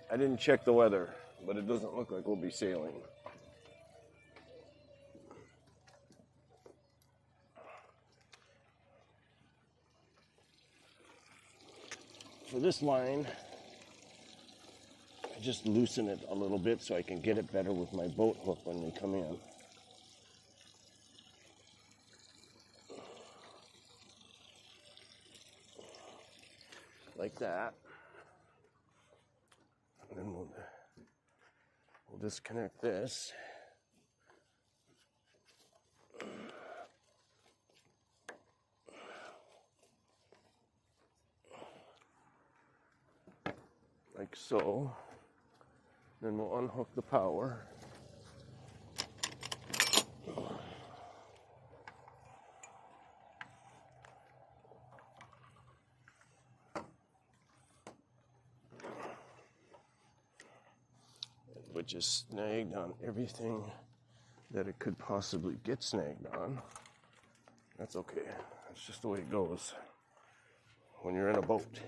I didn't check the weather, but it doesn't look like we'll be sailing. For this line, I just loosen it a little bit so I can get it better with my boat hook when we come in. Like that. And then we'll disconnect this. Like so. Then we'll unhook the power. Which is snagged on everything that it could possibly get snagged on. That's okay. That's just the way it goes when you're in a boat.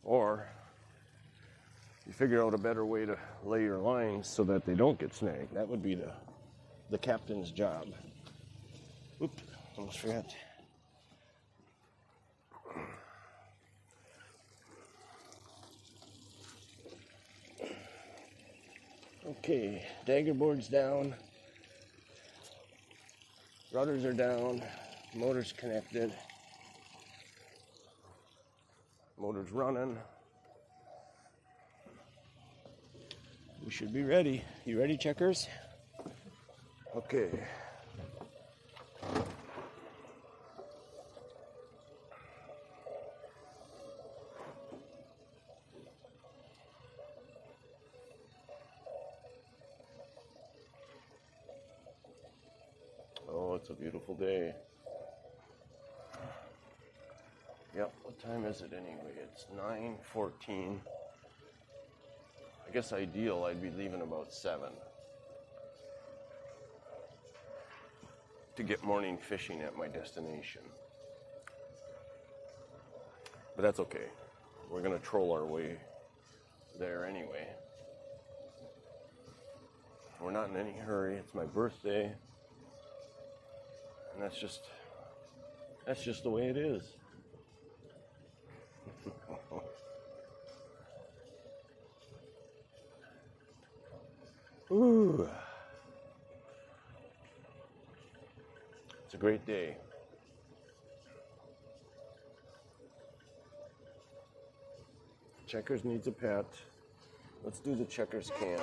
Or you figure out a better way to lay your lines so that they don't get snagged. That would be the captain's job. Oops, almost forgot. Okay, dagger board's down. Rudders are down. Motor's connected. Motor's running. We should be ready. You ready, checkers? Okay. Oh, it's a beautiful day. Yep, what time is it anyway? It's 9:14. I guess ideal, I'd be leaving about 7 to get morning fishing at my destination. But that's okay. We're gonna troll our way there anyway. We're not in any hurry. It's my birthday. And that's just the way it is. Ooh. It's a great day. Checkers needs a pet. Let's do the checkers cam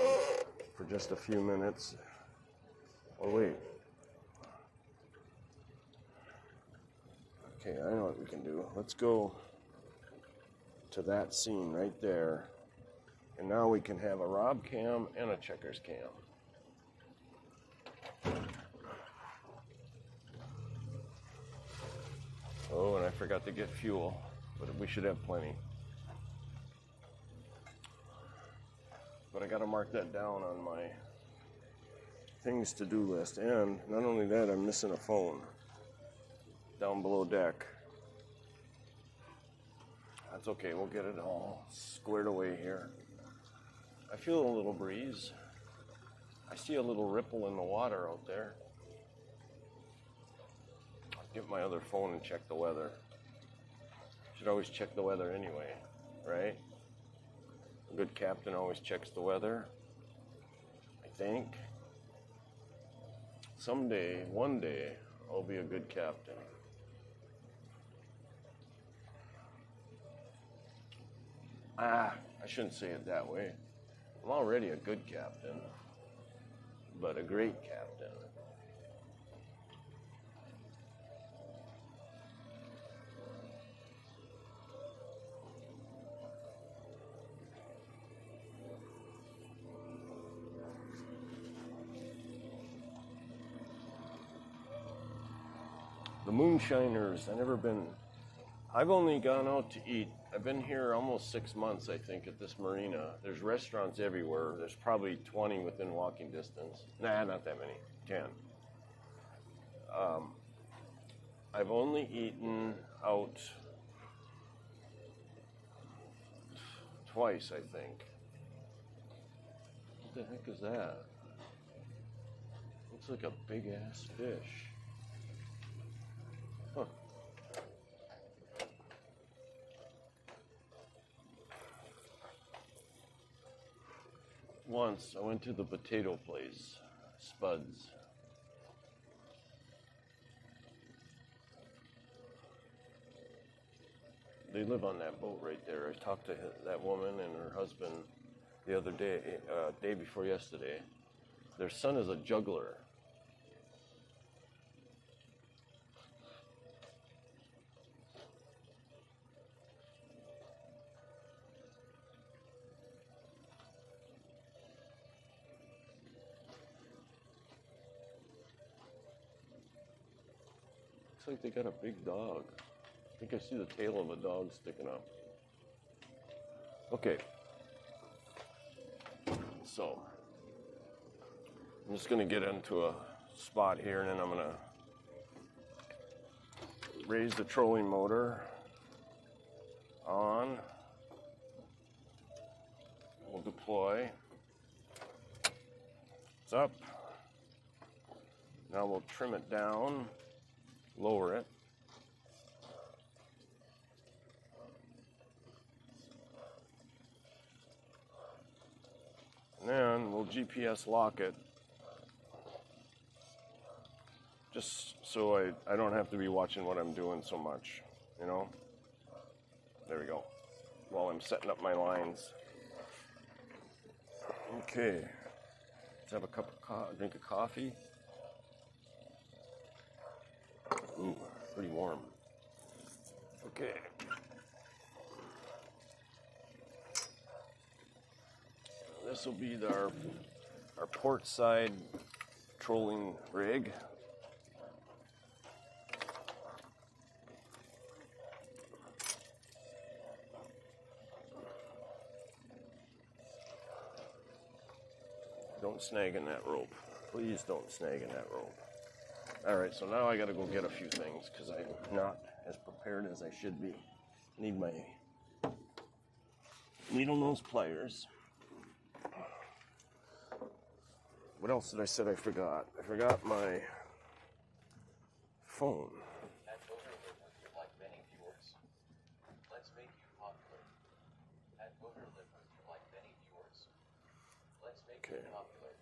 for just a few minutes. Oh, wait. Okay, I know what we can do. Let's go to that scene right there. And now we can have a Rob cam and a checkers cam. Oh, and I forgot to get fuel, but we should have plenty. But I gotta mark that down on my things to do list. And not only that, I'm missing a phone down below deck. That's okay, we'll get it all squared away here. I feel a little breeze. I see a little ripple in the water out there. I'll get my other phone and check the weather. Should always check the weather anyway, right? A good captain always checks the weather, I think. Someday, one day, I'll be a good captain. I shouldn't say it that way. I'm already a good captain, but a great captain. The Moonshiners, I've only gone out to eat. I've been here almost 6 months, I think, at this marina. There's restaurants everywhere. There's probably 20 within walking distance. Nah, not that many, 10. I've only eaten out twice, I think. What the heck is that? Looks like a big ass fish. Huh. Once I went to the potato place, Spuds. They live on that boat right there. I talked to that woman and her husband the other day, day before yesterday. Their son is a juggler. Looks like they got a big dog. I think I see the tail of a dog sticking up. Okay. So, I'm just going to get into a spot here and then I'm going to raise the trolling motor on. We'll deploy. It's up. Now we'll trim it down, lower it. And then we'll GPS lock it, just so I don't have to be watching what I'm doing so much, you know? There we go. While I'm setting up my lines. Okay. Let's have a drink of coffee. Ooh, pretty warm. Okay. This will be our port side trolling rig. Don't snag in that rope. Please don't snag in that rope. Alright, so now I gotta go get a few things because I'm not as prepared as I should be. Need my needle nose pliers. What else did I say I forgot? I forgot my phone. At Downrigger, you're like many viewers. Let's make you popular. At Downrigger, you're like many viewers. Let's make you popular.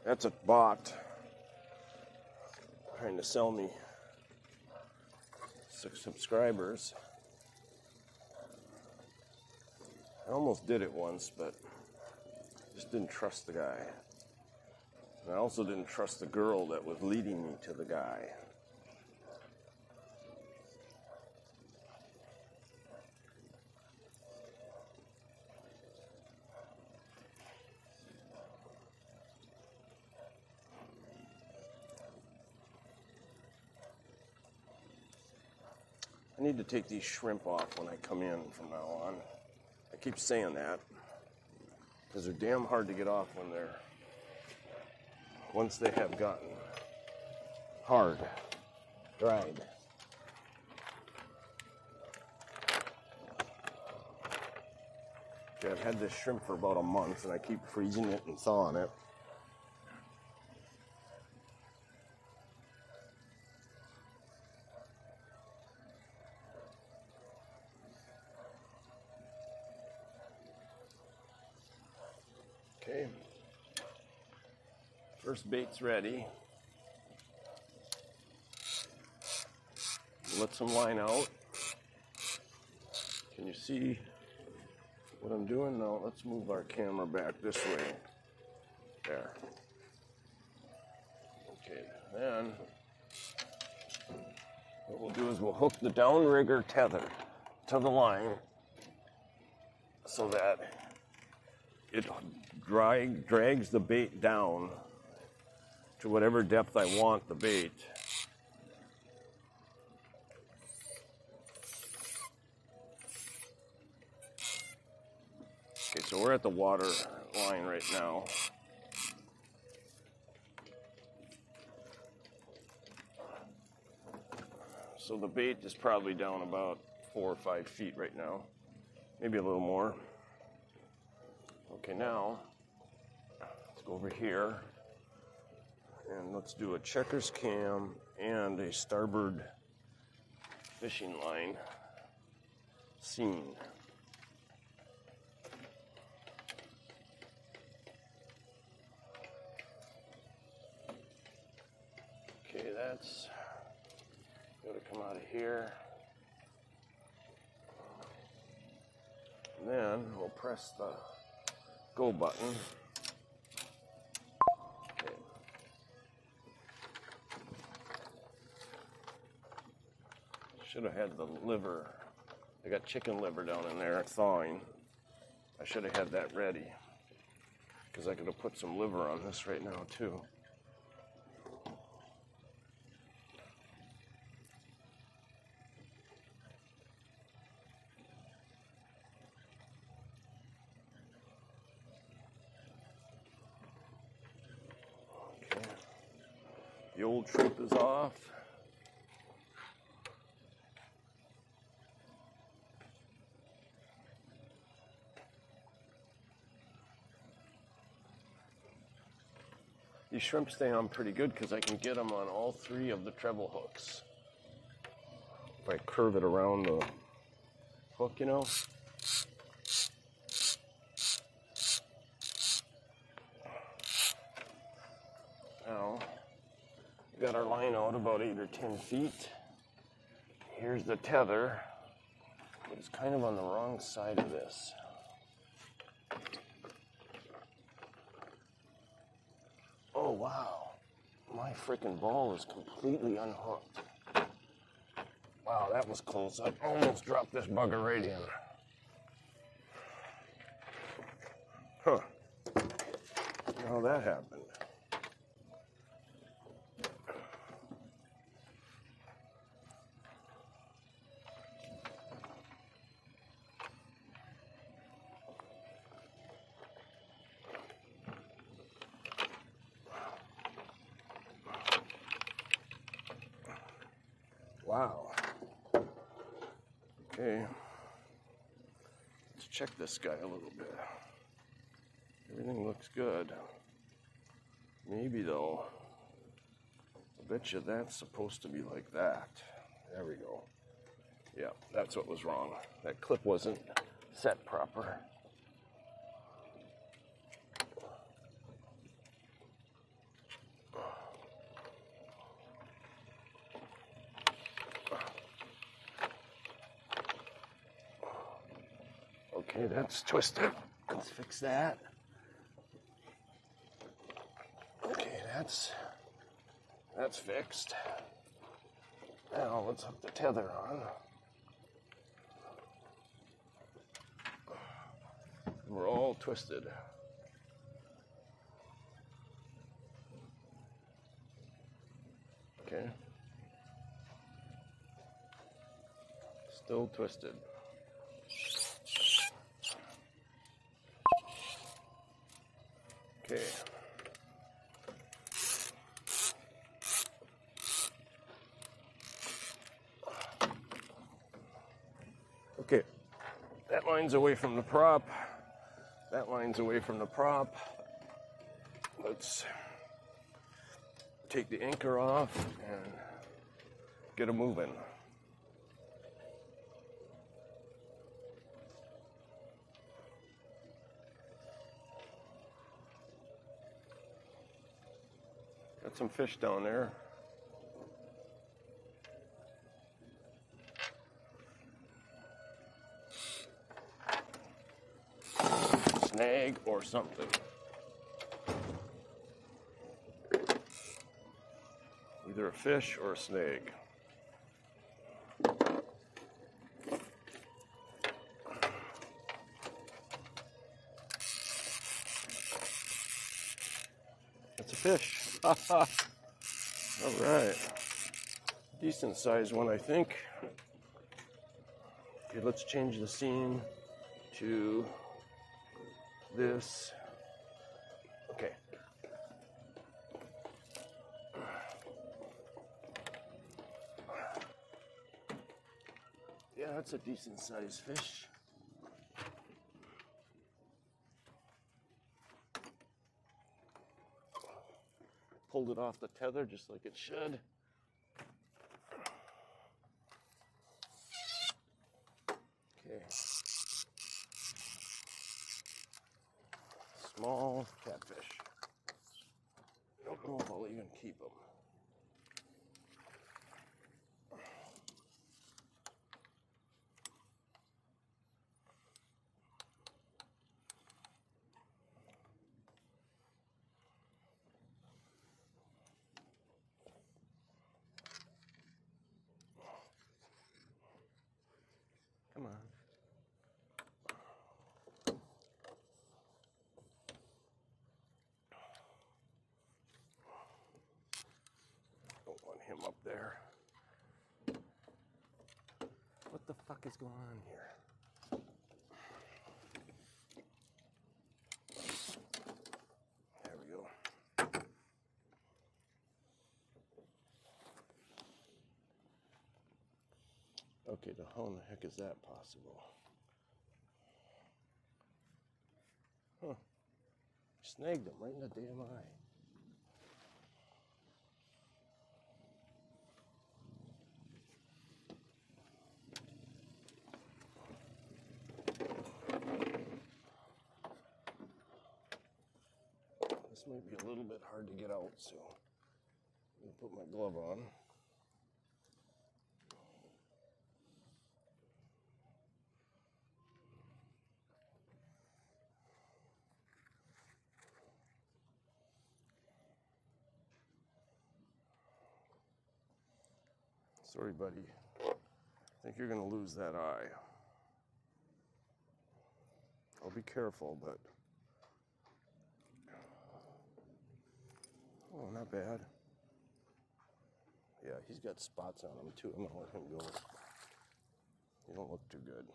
That's a bot trying to sell me 6 subscribers. I almost did it once, but just didn't trust the guy. And I also didn't trust the girl that was leading me to the guy. I need to take these shrimp off when I come in from now on. I keep saying that because they're damn hard to get off once they have gotten hard, dried. Okay, I've had this shrimp for about a month and I keep freezing it and thawing it. Okay, first bait's ready. Let some line out. Can you see what I'm doing now? Let's move our camera back this way. There. Okay, then what we'll do is we'll hook the downrigger tether to the line so that it drags the bait down to whatever depth I want the bait. Okay, so we're at the water line right now. So the bait is probably down about 4 or 5 feet right now, maybe a little more. Okay, now let's go over here and let's do a checkers cam and a starboard fishing line scene. Okay, that's got to come out of here. And then we'll press the go button. Okay. Should have had the liver. I got chicken liver down in there thawing. I should have had that ready because I could have put some liver on this right now too. Okay. The old troop is off. These shrimp stay on pretty good because I can get them on all 3 of the treble hooks. If I curve it around the hook, you know. Now, we got our line out about 8 or 10 feet. Here's the tether, but it's kind of on the wrong side of this. Oh, wow. My freaking ball is completely unhooked. Wow, that was close. I almost dropped this bugger right in. Huh. How that happened. Wow. Okay. Let's check this guy a little bit. Everything looks good. Maybe though, I bet you that's supposed to be like that. There we go. Yeah, that's what was wrong. That clip wasn't set proper. Okay, that's twisted. Let's fix that. Okay, that's fixed. Now let's hook the tether on. We're all twisted. Okay. Still twisted. Okay. Okay. That line's away from the prop. That line's away from the prop. Let's take the anchor off and get it moving. Got some fish down there. Snag or something. Either a fish or a snag. That's a fish. All right. Decent sized one, I think. Okay, let's change the scene to this. Okay. Yeah, that's a decent sized fish. Pulled it off the tether just like it should. Okay. Small catfish. Don't know if I'll even keep them. Come on. Don't want him up there. What the fuck is going on here? There we go. Okay, how in the heck is that possible? Huh. Snagged him right in the damn eye. This might be a little bit hard to get out, so I'm gonna put my glove on. Sorry, buddy. I think you're gonna lose that eye. I'll be careful, but oh, not bad. Yeah, he's got spots on him too. I'm gonna let him go. You don't look too good.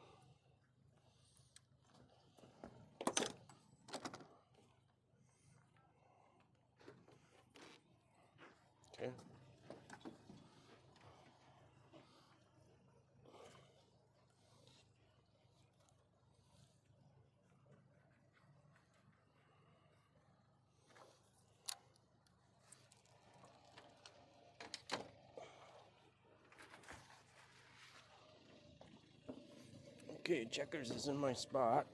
Okay. Okay, Checkers is in my spot.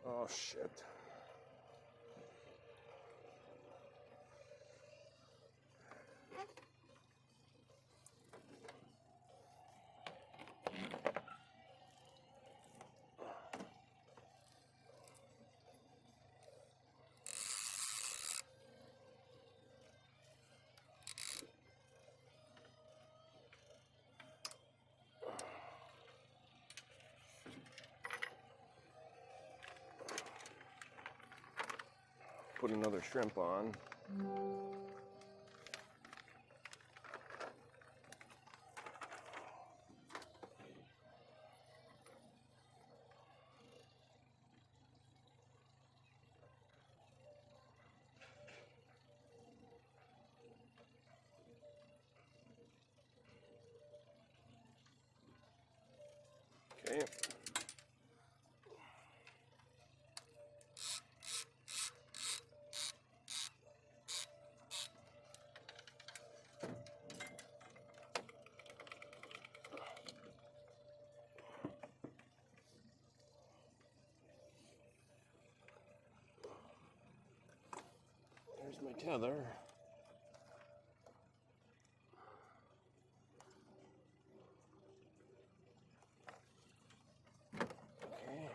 Oh shit. Put another shrimp on. Okay. There's my tether. Okay.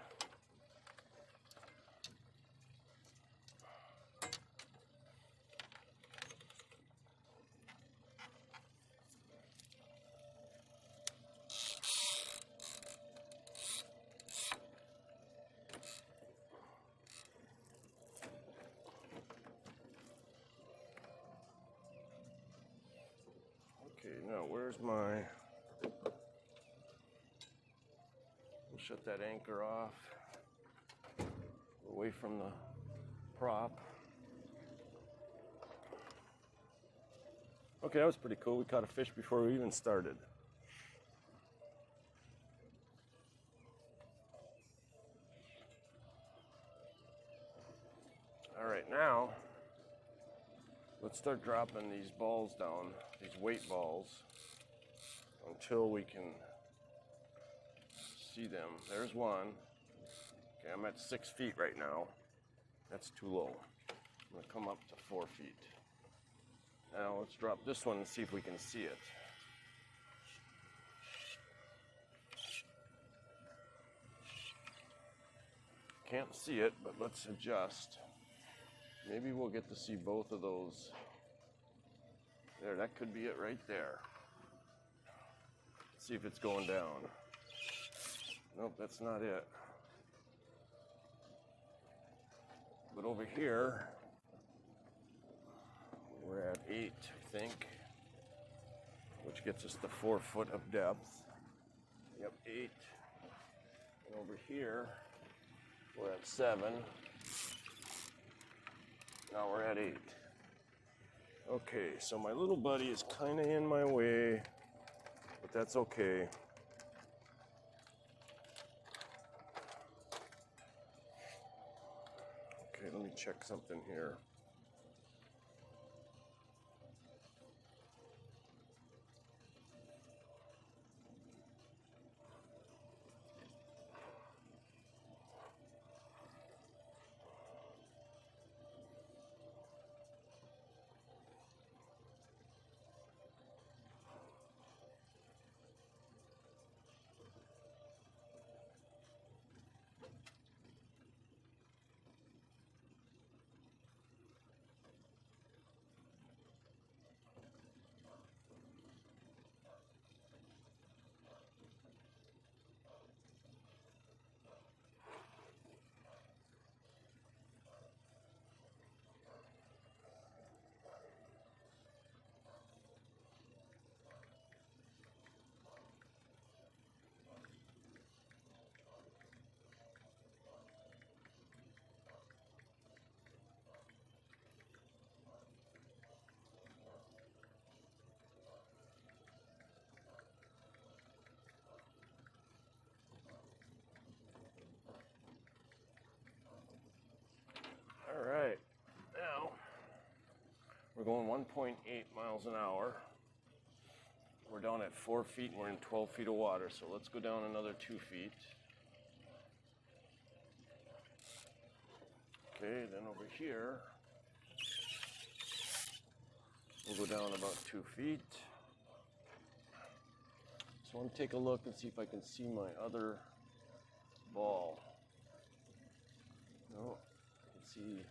Okay, now where's my... We'll shut that anchor off. Away from the prop. Okay, that was pretty cool. We caught a fish before we even started. All right, now let's start dropping these balls down, these weight balls, until we can see them. There's one. Okay, I'm at 6 feet right now. That's too low. I'm gonna come up to 4 feet. Now let's drop this one and see if we can see it. Can't see it, but let's adjust. Maybe we'll get to see both of those. There, that could be it right there. See if it's going down. Nope, that's not it. But over here, we're at 8, I think, which gets us to 4 foot of depth. Yep, 8. And over here, we're at 7. Now we're at 8. Okay, so my little buddy is kind of in my way, but that's okay. Okay, let me check something here. All right, now we're going 1.8 miles an hour. We're down at 4 feet and we're in 12 feet of water, so let's go down another 2 feet. Okay, then over here, we'll go down about 2 feet. So I'm gonna take a look and see if I can see my other ball. No, I can see.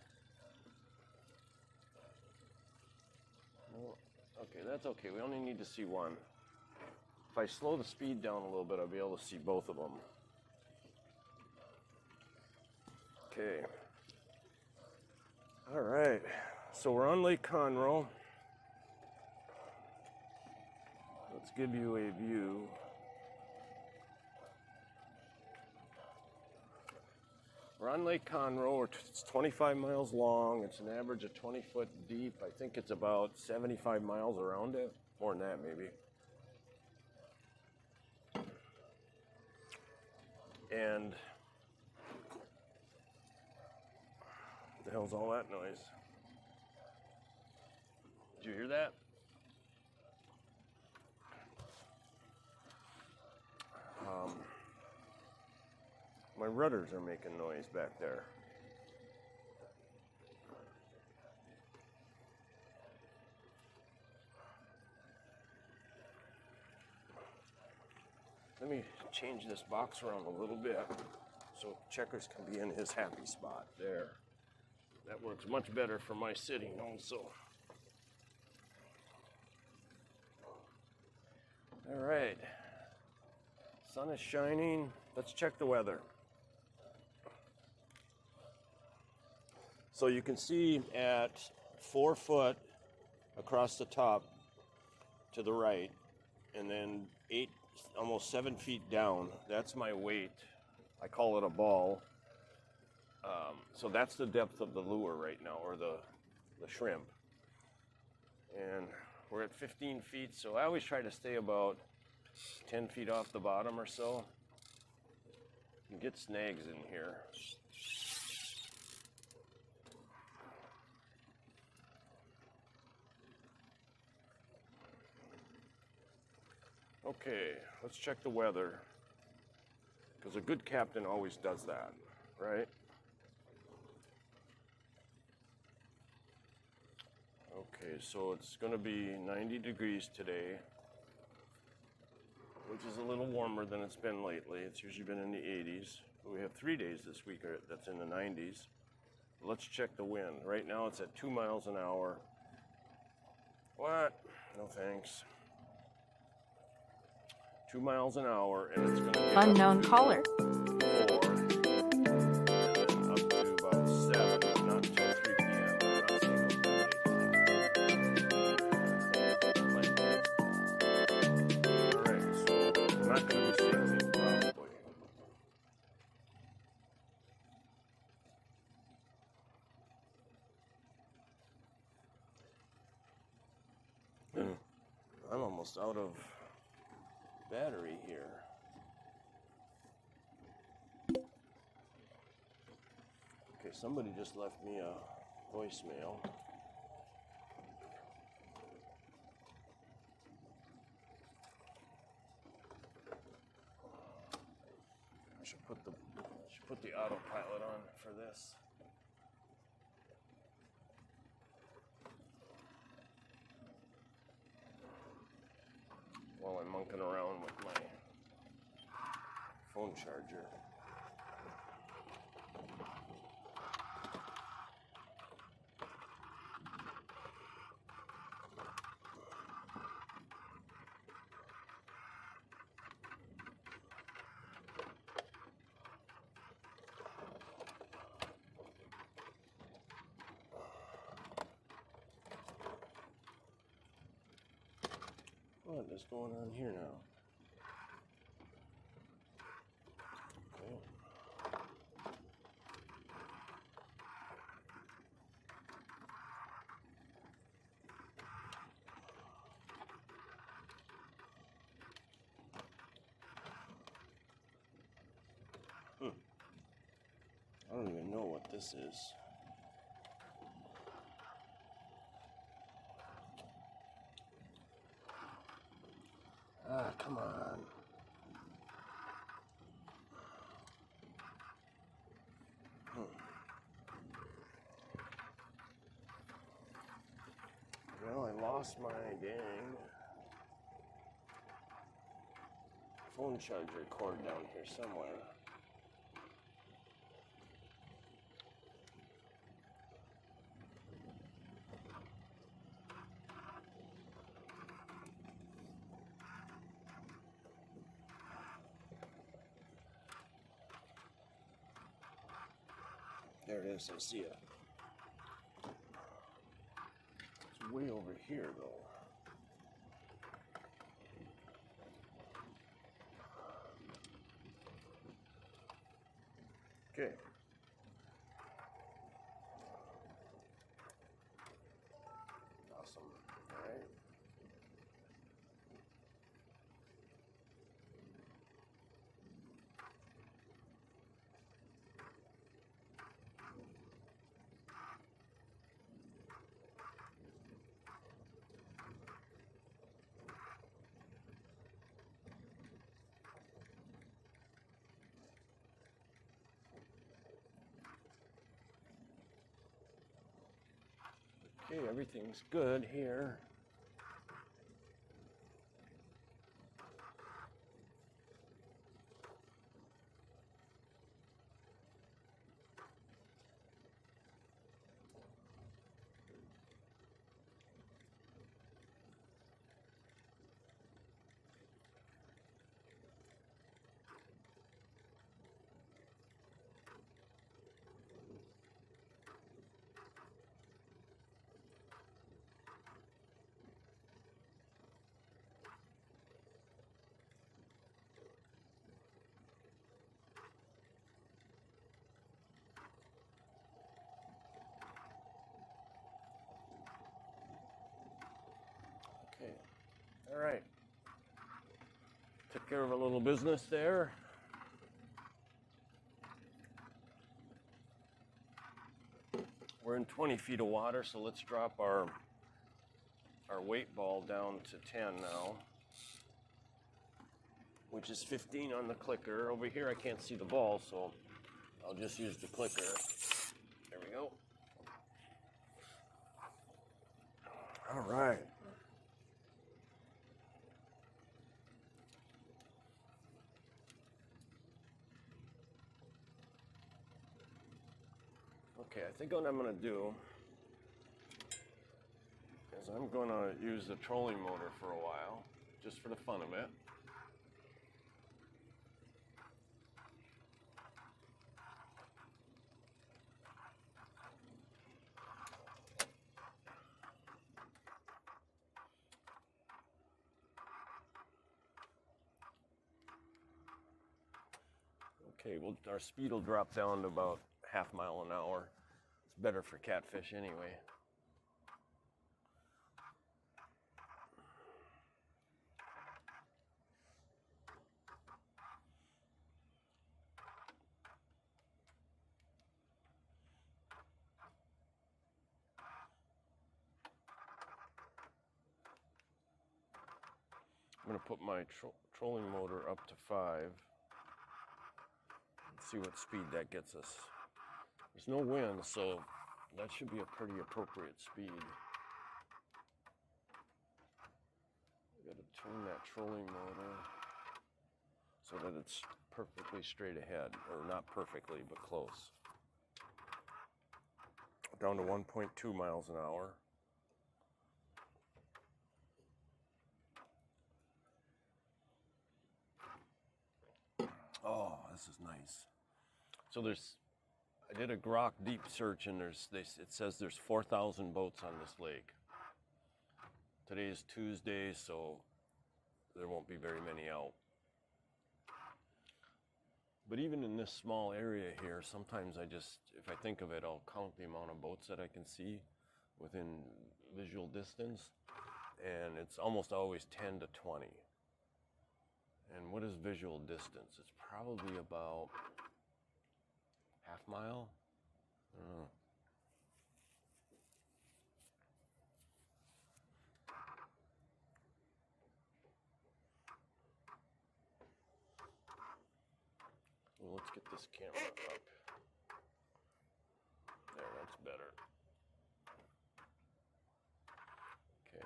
No, okay, that's okay. We only need to see one. If I slow the speed down a little bit, I'll be able to see both of them. Okay. All right, so we're on Lake Conroe. Let's give you a view. We're on Lake Conroe. It's 25 miles long. It's an average of 20 foot deep. I think it's about 75 miles around it. More than that, maybe. And what the hell's all that noise? Did you hear that? My rudders are making noise back there. Let me change this box around a little bit so Checkers can be in his happy spot there. That works much better for my sitting also. All right, sun is shining. Let's check the weather. So you can see at 4 foot across the top to the right, and then 8, almost 7 feet down, that's my weight. I call it a ball. So that's the depth of the lure right now, or the shrimp. And we're at 15 feet, so I always try to stay about 10 feet off the bottom or so. You can get snags in here. Okay, let's check the weather. Because a good captain always does that, right? Okay, so it's going to be 90 degrees today, which is a little warmer than it's been lately. It's usually been in the 80s. But we have 3 days this week that's in the 90s. Let's check the wind. Right now it's at 2 miles an hour. What? No thanks. 2 miles an hour, and it's going to get Unknown caller. 4, and then up to about 7, but not until 3 p.m. We're not seeing those daytime. Alright, so we're not going to be sailing probably. I'm almost out of battery here. Okay, somebody just left me a voicemail. I should put the autopilot on for this. While I'm monkeying around with my phone charger. What is going on here now? Okay. I don't even know what this is. Ah, come on. Well, I lost my dang phone charger cord down here somewhere. There it is, I see it. It's way over here though. Okay. Awesome. All right. Okay, everything's good here. Okay, all right. Took care of a little business there. We're in 20 feet of water, so let's drop our weight ball down to 10 now. which is 15 on the clicker. Over here I can't see the ball, so I'll just use the clicker. There we go. All right. Okay, I think what I'm going to do is I'm going to use the trolling motor for a while, just for the fun of it. Okay, well, our speed will drop down to about half mile an hour. It's better for catfish anyway. I'm going to put my trolling motor up to 5 and see what speed that gets us. There's no wind, so that should be a pretty appropriate speed. I've got to tune that trolling motor so that it's perfectly straight ahead, or not perfectly, but close. Down to 1.2 miles an hour. Oh, this is nice. So I did a grok deep search, and it says there's 4,000 boats on this lake. Today is Tuesday, so there won't be very many out. But even in this small area here, sometimes if I think of it, I'll count the amount of boats that I can see within visual distance, and it's almost always 10 to 20. And what is visual distance? It's probably about half mile? I don't know. Well, let's get this camera up. There, that's better. Okay.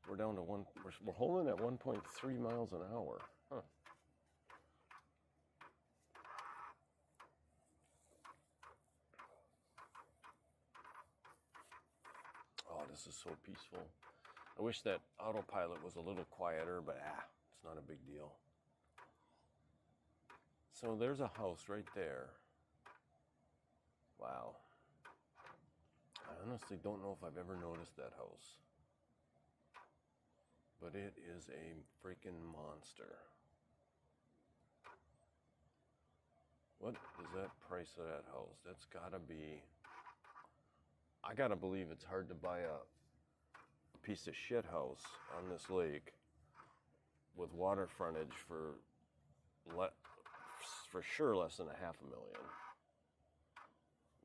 We're down to we're holding at 1.3 miles an hour. Huh. Oh, this is so peaceful. I wish that autopilot was a little quieter, but it's not a big deal. So there's a house right there. Wow. I honestly don't know if I've ever noticed that house. But it is a freaking monster. What is that price of that house? That's gotta be... I gotta believe it's hard to buy a piece of shit house on this lake with water frontage for sure less than $500,000.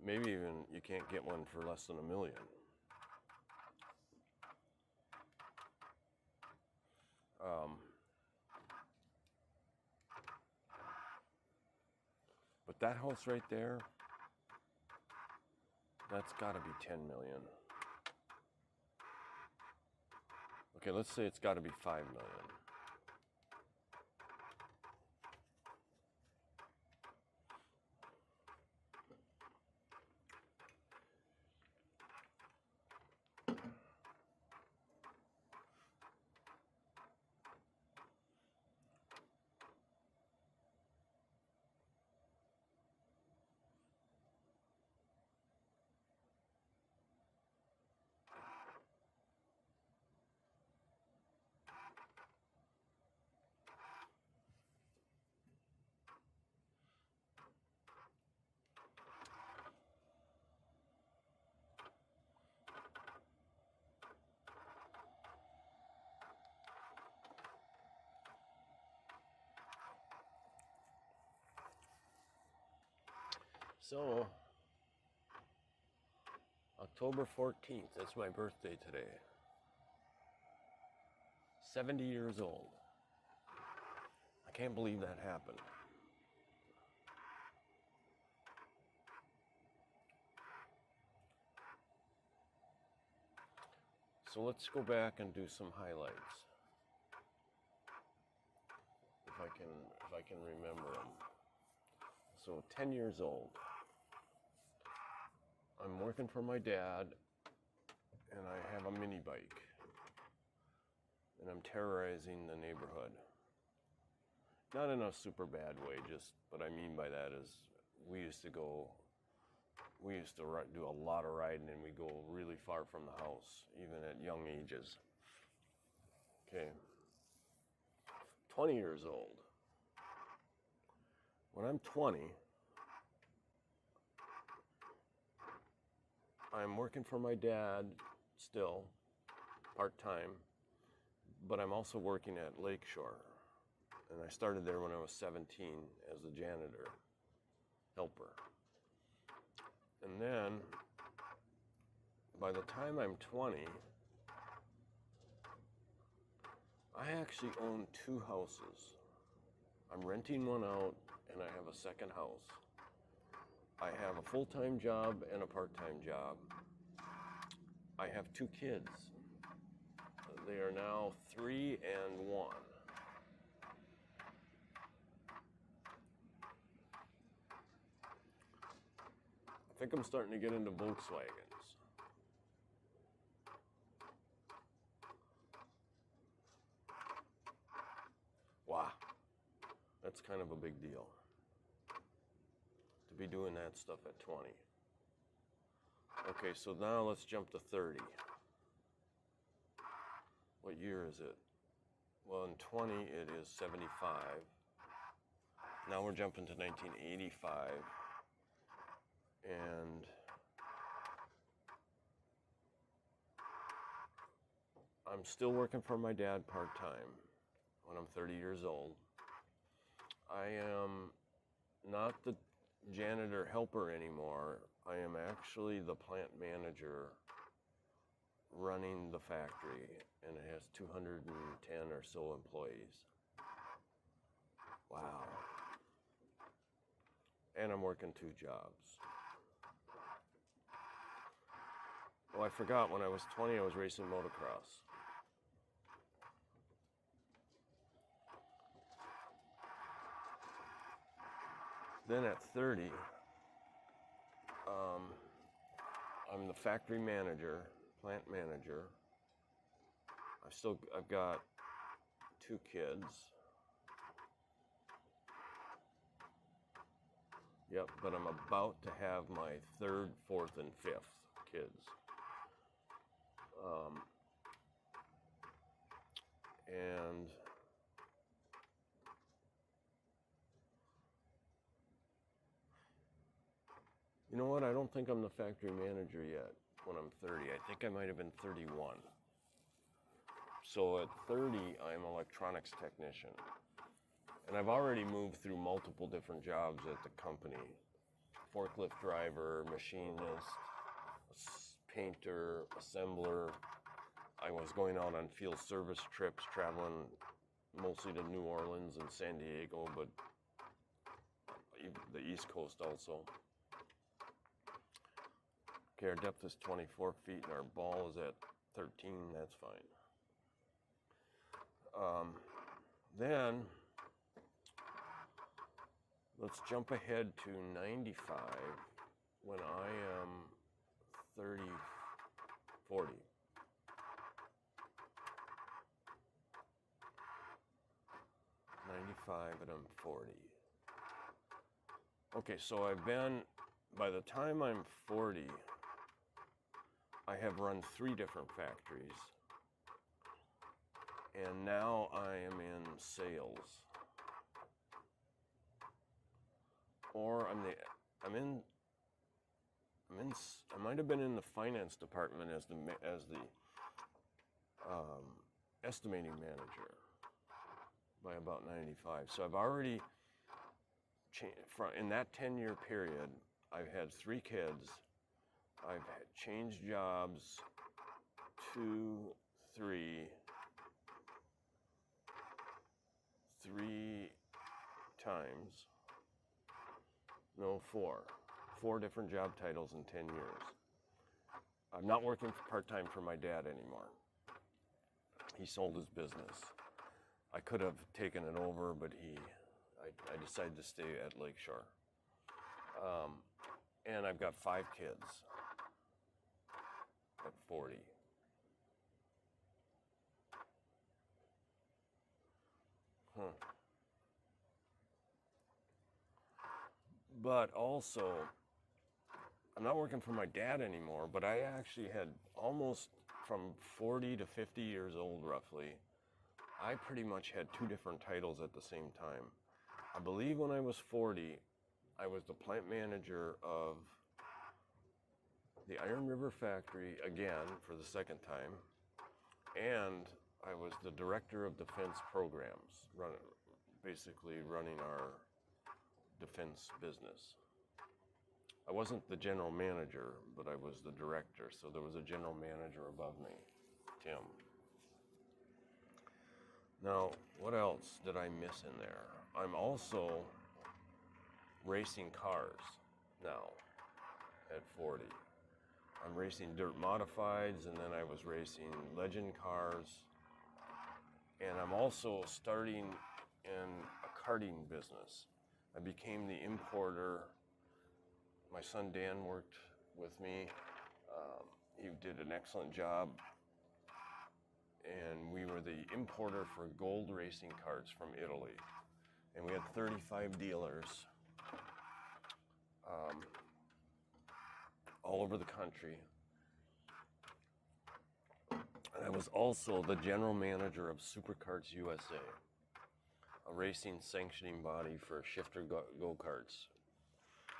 Maybe even you can't get one for less than $1 million. But that house right there, that's got to be 10 million. Okay, let's say it's got to be 5 million. So, October 14th, that's my birthday today. 70 years old. I can't believe that happened. So let's go back and do some highlights. If I can remember them. So 10 years old. I'm working for my dad, and I have a mini bike. And I'm terrorizing the neighborhood. Not in a super bad way, just what I mean by that is we used to do a lot of riding, and we go really far from the house, even at young ages. Okay. 20 years old. When I'm 20, I'm working for my dad still, part-time, but I'm also working at Lakeshore. And I started there when I was 17 as a janitor, helper. And then, by the time I'm 20, I actually own 2 houses. I'm renting one out, and I have a second house. I have a full-time job and a part-time job. I have 2 kids. They are now 3 and 1. I think I'm starting to get into Volkswagens. Wow, that's kind of a big deal to be doing that stuff at 20. Okay, so now let's jump to 30. What year is it? Well, in 20 it is 75. Now we're jumping to 1985. And I'm still working for my dad part-time when I'm 30 years old. I am not the janitor helper anymore. I am actually the plant manager running the factory, and it has 210 or so employees. Wow. And I'm working 2 jobs. Oh, I forgot, when I was 20, I was racing motocross. Then at 30, I'm the factory manager, plant manager. I've got 2 kids. Yep, but I'm about to have my 3rd, 4th, and 5th kids. And you know what? I don't think I'm the factory manager yet when I'm 30. I think I might have been 31. So at 30, I'm an electronics technician. And I've already moved through multiple different jobs at the company. Forklift driver, machinist, painter, assembler. I was going out on field service trips, traveling mostly to New Orleans and San Diego, but the East Coast also. Okay, our depth is 24 feet and our ball is at 13, that's fine. Then, let's jump ahead to 95 when I am 40. And I'm 40. Okay, so by the time I'm 40, I have run 3 different factories. And now I am in sales. Or I might have been in the finance department as the estimating manager by about 95. So I've already in that 10-year period, I've had 3 kids. I've changed jobs 3 times. No, four. 4 different job titles in 10 years. I'm not working part-time for my dad anymore. He sold his business. I could have taken it over, but I decided to stay at Lakeshore. And I've got 5 kids at 40. But also, I'm not working for my dad anymore, but I actually had almost from 40 to 50 years old, roughly, I pretty much had 2 different titles at the same time. I believe when I was 40, I was the plant manager of the Iron River factory again for the second time, and I was the director of defense programs, basically running our defense business. I wasn't the general manager, but I was the director, so there was a general manager above me, Tim. Now, what else did I miss in there? I'm also racing cars now at 40. I'm racing dirt modifieds, and then I was racing legend cars. And I'm also starting in a karting business. I became the importer. My son Dan worked with me. He did an excellent job. And we were the importer for gold racing carts from Italy. And we had 35 dealers all over the country. And I was also the general manager of Superkarts USA, a racing sanctioning body for shifter go-karts.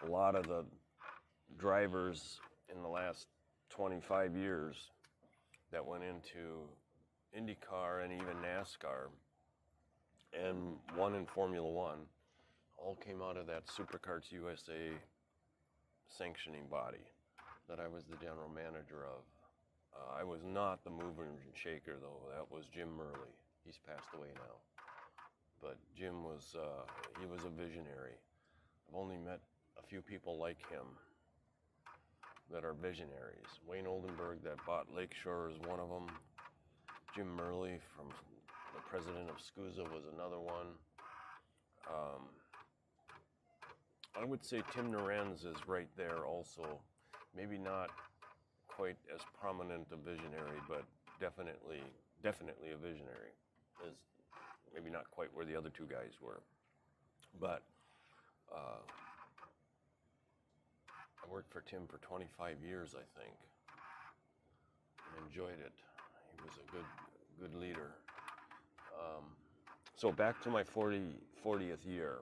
A lot of the drivers in the last 25 years that went into IndyCar and even NASCAR and won in Formula One all came out of that Superkarts USA sanctioning body that I was the general manager of. I was not the mover and shaker, though. That was Jim Murley. He's passed away now. But Jim was, he was a visionary. I've only met a few people like him that are visionaries. Wayne Oldenburg that bought Lakeshore is one of them. Jim Murley, from the president of SCUSA, was another one. I would say Tim Narenz is right there also. Maybe not quite as prominent a visionary, but definitely a visionary. Is maybe not quite where the other 2 guys were. But I worked for Tim for 25 years, I think, and enjoyed it. He was a good leader. So back to my 40th year.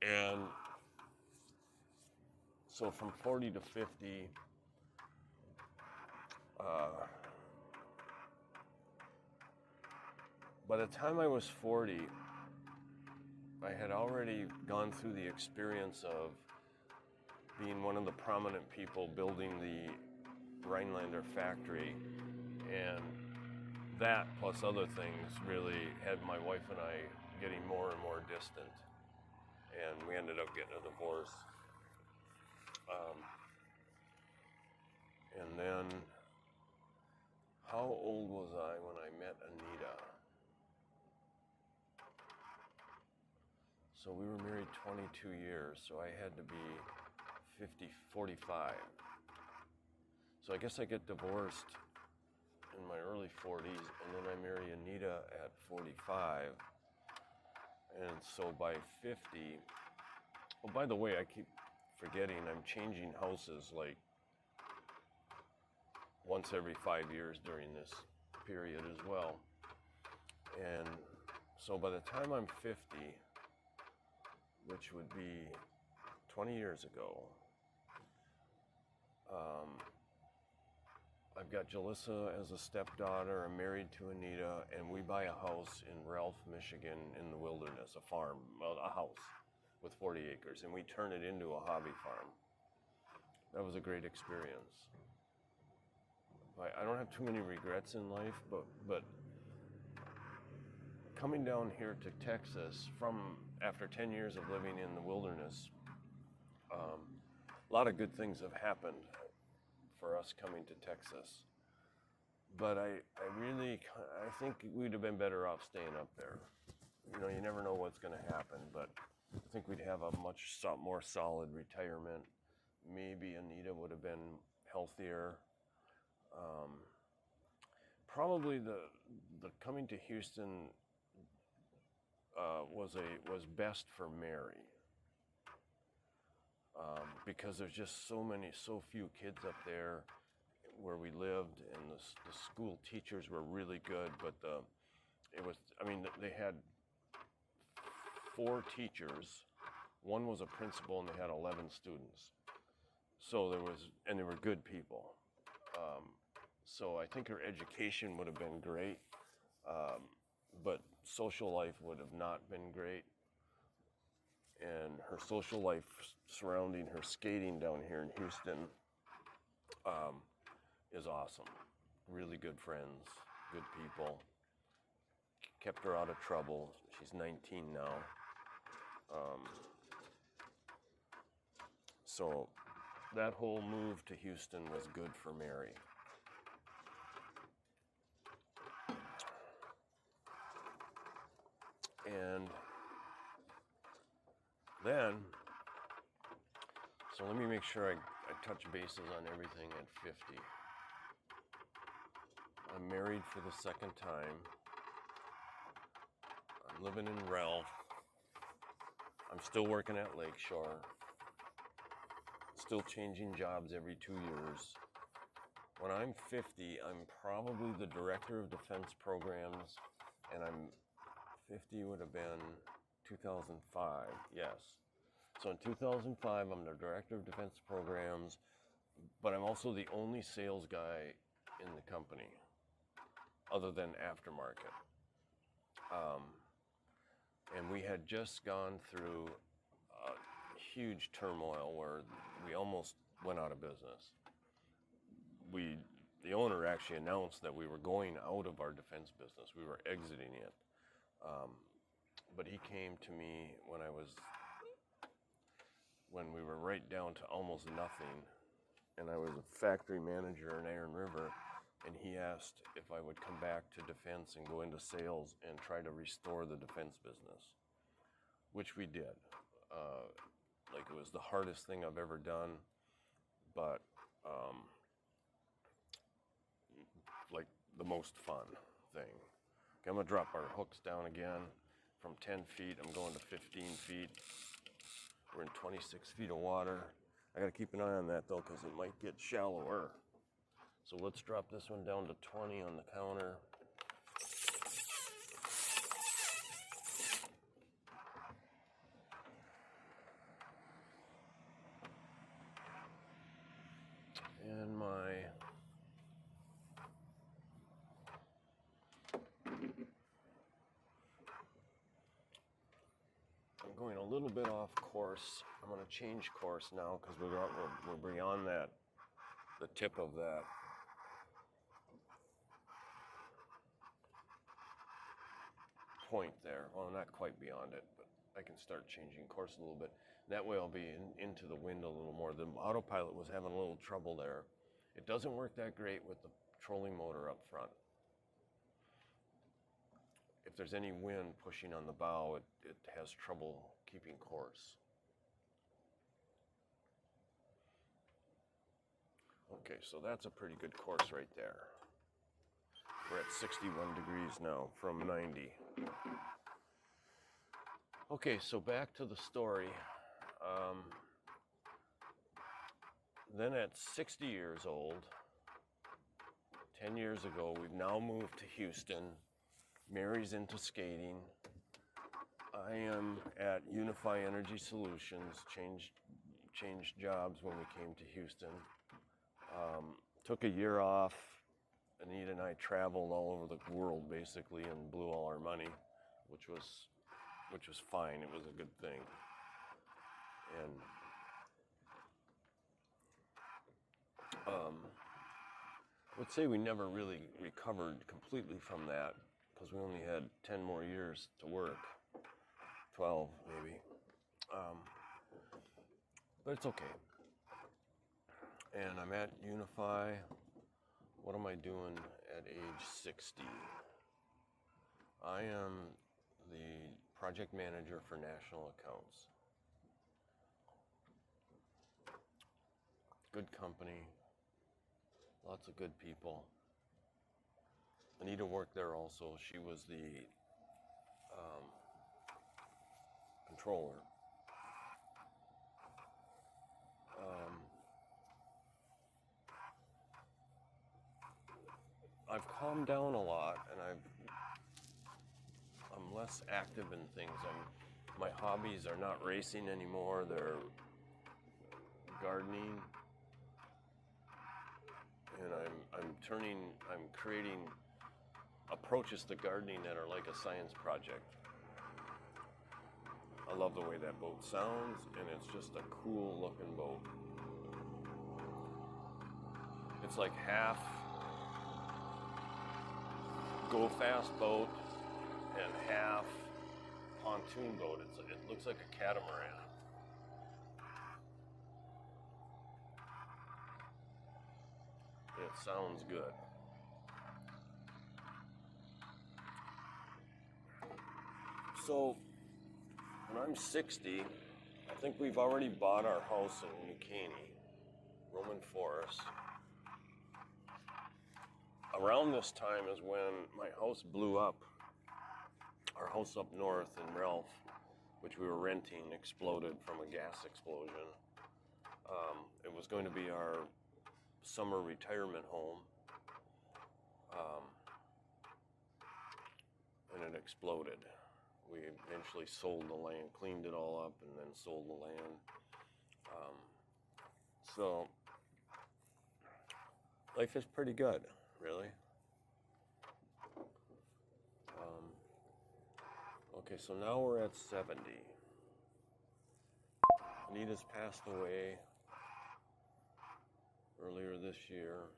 And so from 40 to 50, by the time I was 40, I had already gone through the experience of being one of the prominent people building the Rhinelander factory, and that plus other things really had my wife and I getting more and more distant, and we ended up getting a divorce. And then, how old was I when I met Anita? So we were married 22 years, so I had to be 45. So I guess I get divorced in my early 40s, and then I marry Anita at 45. And so by 50, oh, by the way, I keep forgetting I'm changing houses like once every 5 years during this period as well. And so by the time I'm 50, which would be 20 years ago, I've got Jalissa as a stepdaughter. I'm married to Anita, and we buy a house in Ralph, Michigan, in the wilderness, a farm, a house with 40 acres, and we turn it into a hobby farm. That was a great experience. I don't have too many regrets in life, but coming down here to Texas from after 10 years of living in the wilderness, a lot of good things have happened for us coming to Texas. But I think we'd have been better off staying up there. You know, you never know what's going to happen, but I think we'd have a much more solid retirement. Maybe Anita would have been healthier. Probably the coming to Houston was best for Mary, because there's just so few kids up there where we lived, and the school teachers were really good, but they had 4 teachers. One was a principal, and they had 11 students. So they were good people. So I think her education would have been great, but social life would have not been great. And her social life surrounding her skating down here in Houston is awesome. Really good friends, good people. Kept her out of trouble. She's 19 now. So that whole move to Houston was good for Mary. And then, so let me make sure I touch bases on everything at 50. I'm married for the second time. I'm living in Rel. I'm still working at Lakeshore. Still changing jobs every 2 years. When I'm 50, I'm probably the director of defense programs, and 50 would have been 2005, yes. So in 2005, I'm the director of defense programs, but I'm also the only sales guy in the company, other than aftermarket. And we had just gone through a huge turmoil where we almost went out of business. The owner actually announced that we were going out of our defense business. We were exiting it. But he came to me when we were right down to almost nothing, and I was a factory manager in Iron River, and he asked if I would come back to defense and go into sales and try to restore the defense business, which we did. It was the hardest thing I've ever done, but the most fun thing. Okay, I'm gonna drop our hooks down again. From 10 feet, I'm going to 15 feet. We're in 26 feet of water. I gotta keep an eye on that though, because it might get shallower. So let's drop this one down to 20 on the counter. And I'm going a little bit off course. I'm going to change course now because we're beyond the tip of that. Point there. Well, not quite beyond it, but I can start changing course a little bit. That way I'll be into the wind a little more. The autopilot was having a little trouble there. It doesn't work that great with the trolling motor up front. If there's any wind pushing on the bow, it has trouble keeping course. Okay, so that's a pretty good course right there. We're at 61 degrees now from 90. Okay, so back to the story. Then at 60 years old, 10 years ago, we've now moved to Houston. Mary's into skating. I am at Unify Energy Solutions, changed jobs when we came to Houston. Took a year off. Anita and I traveled all over the world basically and blew all our money, which was fine. It was a good thing. And I would say we never really recovered completely from that because we only had 10 more years to work, 12 maybe. But it's okay. And I'm at Unify. What am I doing at age 60? I am the project manager for national accounts. Good company, lots of good people. Anita worked there also. She was the controller. I've calmed down a lot, and I'm less active in things. My hobbies are not racing anymore. They're gardening, and I'm creating approaches to gardening that are like a science project. I love the way that boat sounds, and it's just a cool looking boat. It's like half go fast boat and half pontoon boat. It looks like a catamaran. It sounds good. So when I'm 60, I think we've already bought our house in New Caney, Roman Forest. Around this time is when my house blew up. Our house up north in Ralph, which we were renting, exploded from a gas explosion. It was going to be our summer retirement home, and it exploded. We eventually sold the land, cleaned it all up, and then sold the land. So life is pretty good, really. Okay, so now we're at 70. Anita's passed away earlier this year.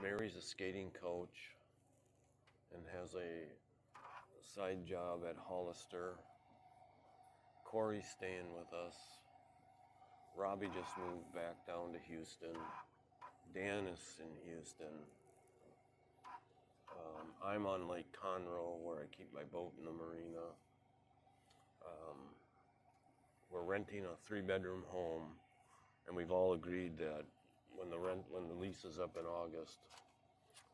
Mary's a skating coach and has a side job at Hollister. Corey's staying with us. Robbie just moved back down to Houston. Dan is in Houston. I'm on Lake Conroe, where I keep my boat in the marina. We're renting a 3-bedroom home, and we've all agreed that when the lease is up in August,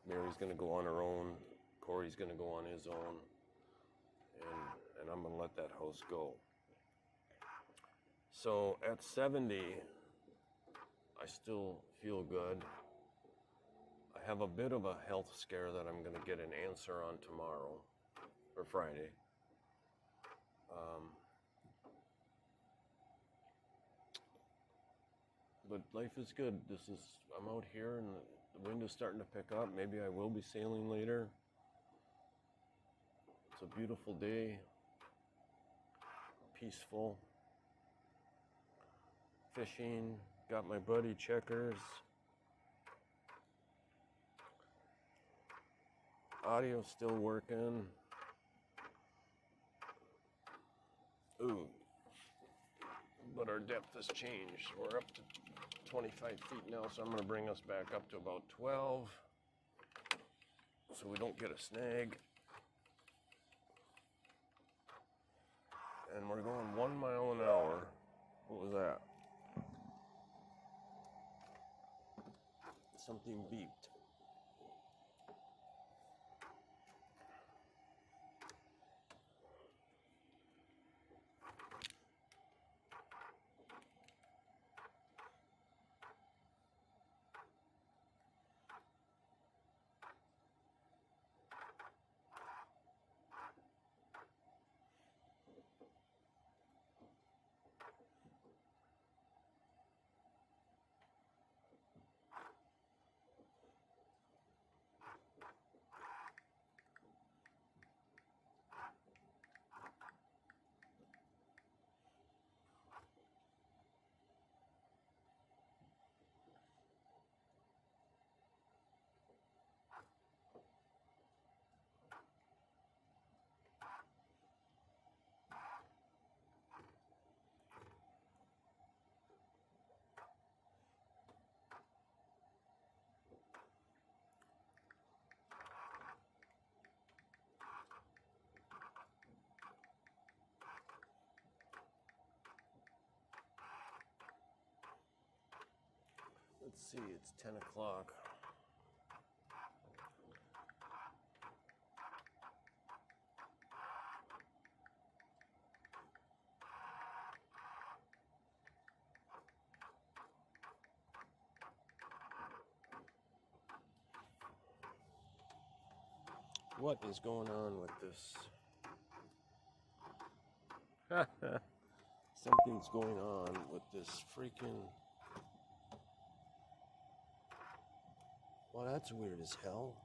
Mary's going to go on her own, Corey's going to go on his own, and I'm going to let that house go. So at 70, I still feel good. I have a bit of a health scare that I'm going to get an answer on tomorrow, or Friday. But life is good. I'm out here and the wind is starting to pick up. Maybe I will be sailing later. It's a beautiful day, peaceful. Fishing, got my buddy Checkers. Audio's still working. Ooh, but our depth has changed. We're up to 25 feet now, so I'm going to bring us back up to about 12 so we don't get a snag. And we're going 1 mile an hour. What was that? Something beeped. Let's see, it's 10 o'clock. What is going on with this? Something's going on with this freaking... Well, that's weird as hell.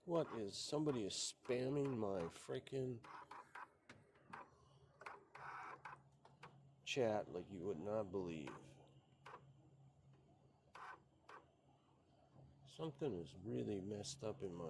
What is... Somebody is spamming my freaking chat like you would not believe. Something is really messed up in my...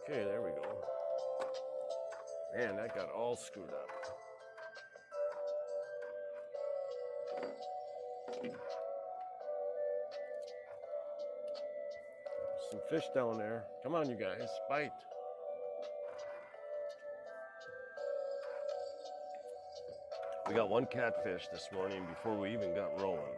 Okay, there we go. Man, that got all screwed up. Some fish down there. Come on, you guys, bite. We got one catfish this morning before we even got rolling.